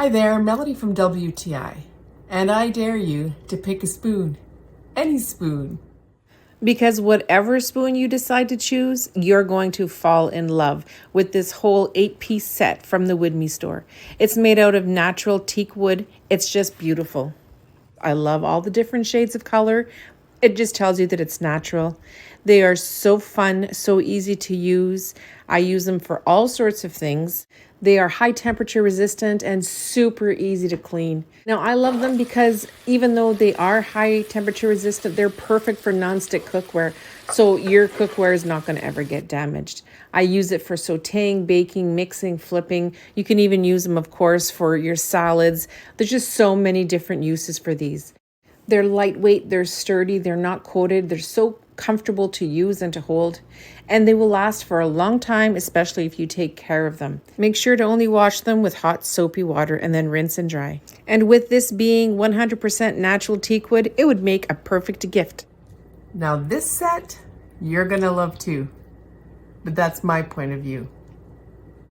Hi there, Melody from WTI, and I dare you to pick a spoon, any spoon. Because whatever spoon you decide to choose, you're going to fall in love with this whole 8-piece set from the WOODME store. It's made out of natural teak wood. It's just beautiful. I love all the different shades of color. It just tells you that it's natural. They are so fun, so easy to use. I use them for all sorts of things. They are high temperature resistant and super easy to clean. Now, I love them because even though they are high temperature resistant, they're perfect for nonstick cookware. So your cookware is not going to ever get damaged. I use it for sauteing, baking, mixing, flipping. You can even use them, of course, for your salads. There's just so many different uses for these. They're lightweight, they're sturdy, they're not coated, they're so comfortable to use and to hold, and they will last for a long time, especially if you take care of them. Make sure to only wash them with hot soapy water and then rinse and dry. And with this being 100% natural teak wood, it would make a perfect gift. Now this set, you're gonna love too, but that's my point of view.